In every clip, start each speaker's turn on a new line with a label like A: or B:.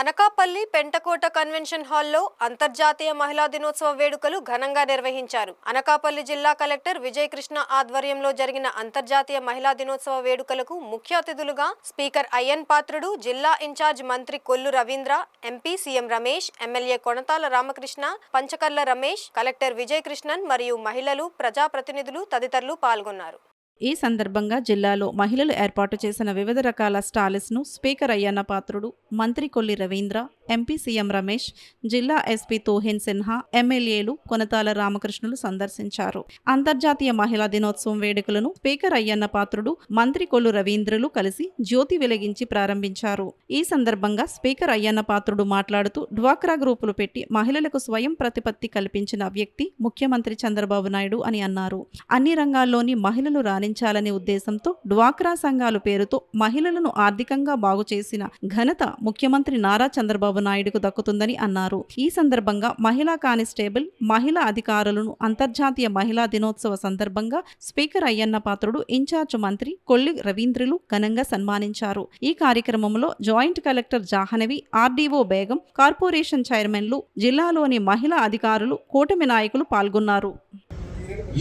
A: Anakapalli Pentakota convention హాల్లో అంతర్జాతీయ మహిళా దినోత్సవ వేడుకలు ఘనంగా నిర్వహించారు. అనకాపల్లి జిల్లా కలెక్టర్ విజయ్ కృష్ణ ఆధ్వర్యంలో జరిగిన అంతర్జాతీయ మహిళా దినోత్సవ వేడుకలకు ముఖ్య అతిథులుగా స్పీకర్ అయ్యన్ పాత్రుడు, జిల్లా ఇన్ఛార్జ్ మంత్రి Kollu Ravindra, MP CM Ramesh, MLA Konathala Ramakrishna, Panchakarla Ramesh, collector Vijay Krishnan మరియు మహిళలు, ప్రజాప్రతినిధులు తదితరులు పాల్గొన్నారు.
B: ఈ సందర్భంగా జిల్లాలో మహిళలు ఏర్పాటు చేసిన వివిధ రకాల స్టాల్స్ను స్పీకర్ అయ్యన్న పాత్రుడు, మంత్రి కొల్లి రవీంద్ర, ఎంపీ సీఎం రమేష్, జిల్లా ఎస్పీ తోహెన్ సిన్హా, ఎమ్మెల్యేలు కొనతాల రామకృష్ణులు సందర్శించారు. అంతర్జాతీయ మహిళా దినోత్సవం వేడుకలను స్పీకర్ అయ్యన్న పాత్రుడు, మంత్రి కొల్లు రవీంద్రలు కలిసి జ్యోతి వెలిగించి ప్రారంభించారు. ఈ సందర్భంగా స్పీకర్ అయ్యన్న పాత్రుడు మాట్లాడుతూ డ్వాక్రా గ్రూపులు పెట్టి మహిళలకు స్వయం ప్రతిపత్తి కల్పించిన వ్యక్తి ముఖ్యమంత్రి చంద్రబాబు నాయుడు అని అన్నారు. అన్ని రంగాల్లోని మహిళలు రాణించాలనే ఉద్దేశంతో డ్వాక్రా సంఘాలు పేరుతో మహిళలను ఆర్థికంగా బాగు చేసిన ఘనత ముఖ్యమంత్రి నారా చంద్రబాబు నాయుడుకు దక్కుతుందని అన్నారు. ఈ సందర్భంగా మహిళా కానిస్టేబుల్, మహిళా అధికారులను అంతర్జాతీయ మహిళా దినోత్సవ సందర్భంగా స్పీకర్ అయ్యన్న పాత్రుడు, ఇన్ఛార్జ్ మంత్రి కొల్లి రవీంద్రలు ఘనంగా సన్మానించారు. ఈ కార్యక్రమంలో joint collector Jahnavi, RDO Begum, corporation చైర్మన్లు, జిల్లాలోని మహిళా అధికారులు, కూటమి నాయకులు పాల్గొన్నారు.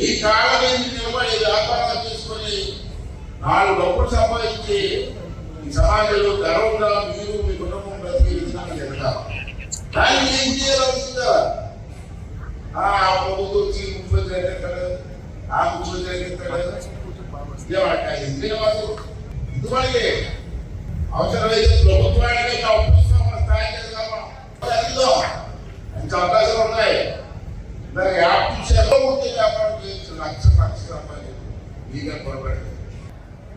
C: ఈ కాలానికి నిలబడి వ్యాపారం చేసుకొని 4 డబ్బులు సంపాదించి ఈ సమాజంలో గర్వంగా మీరు మీ కుటుంబం బ్రతికించడానికి వెళ్తారు. కానీ ఏం చేయాల్సిందా? ప్రభుత్వం వచ్చి ముఖ్యమంత్రి ఎక్కడు, ఆ ముఖ్యమంత్రి ఎక్కడు, ఇదివరకే అవసరమైతే ప్రభుత్వానికి స్థాయి మంచి అవకాశాలు ఉన్నాయి.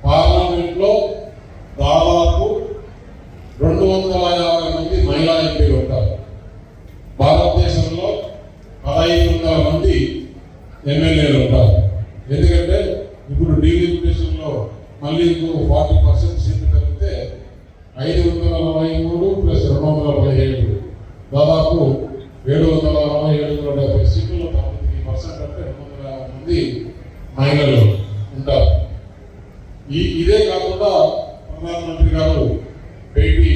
D: పార్లమెంట్ లో దాదాపు 250 మంది మహిళా ఎంపీలు ఉంటారు. భారతదేశంలో 1500 మంది ఎమ్మెల్యేలు ఉంటారు. ఎందుకంటే ఇప్పుడు డీలిమిటేషన్ లో మళ్ళీ 40% సీట్లు కలిగితే 543 ప్లస్ 217 దాదాపు 760-770 సీట్లలో 93% అంటే 250 మంది మహిళలు ఉంటారు. ఇదే కాకుండా ప్రధానమంత్రి గారు బేటీ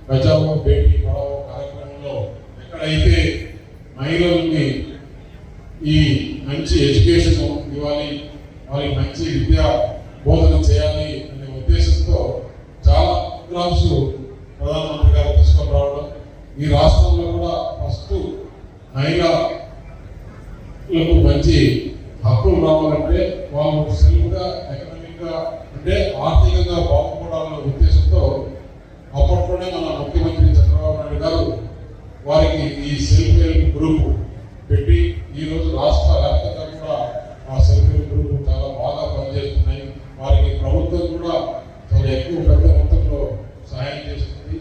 D: బచావో బేటీ పడావో కార్యక్రమంలో ఎక్కడైతే మహిళల్ని ఈ మంచి ఎడ్యుకేషన్ ఇవ్వాలి, వారికి మంచి విద్యా బోధన చేయాలి అనే ఉద్దేశంతో చాలా ప్రోగ్రామ్స్ ప్రధానమంత్రి గారు తీసుకొని రావడం, ఈ రాష్ట్రంలో కూడా ఫస్ట్ మహిళలకు మంచి హక్కులు రావాలంటే వాళ్ళు సెల్ఫ్గా ఎకనామిక్గా అంటే ఆర్థికంగా బాగుపడాలనే ఉద్దేశంతో అప్పట్లోనే మన ముఖ్యమంత్రి చంద్రబాబు నాయుడు గారు వారికి ఈ సెల్ఫ్ హెల్ప్ గ్రూప్ పెట్టి ఈరోజు రాష్ట్ర వ్యాప్తంగా కూడా ఆ సెల్ఫ్ హెల్ప్ గ్రూప్ చాలా బాగా పనిచేస్తున్నాయి. వారికి ప్రభుత్వం కూడా చాలా ఎక్కువ పెద్ద మొత్తంలో సహాయం చేస్తుంది.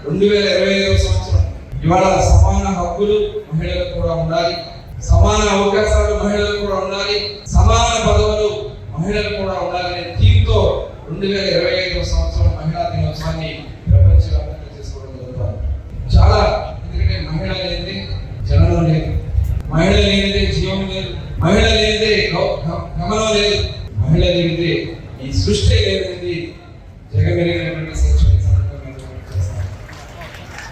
E: 2025 సంవత్సరం ఇవాళ సమాన హక్కులు మహిళలకు కూడా ఉండాలి, సమాన అవకాశాలు మహిళలకు కూడా ఉండాలి, సమాన పదవులు మహిళలకు కూడా ఉండాలనే థీమ్తో 2025 సంవత్సరం మహిళా దినోత్సవాన్ని ప్రపంచవ్యాప్తంగా చేసుకోవడం జరుగుతుంది. చాలా ఎందుకంటే మహిళ లేనిదే జననం లేదు, మహిళ లేనిదే జీవం లేదు, మహిళ లేనిదే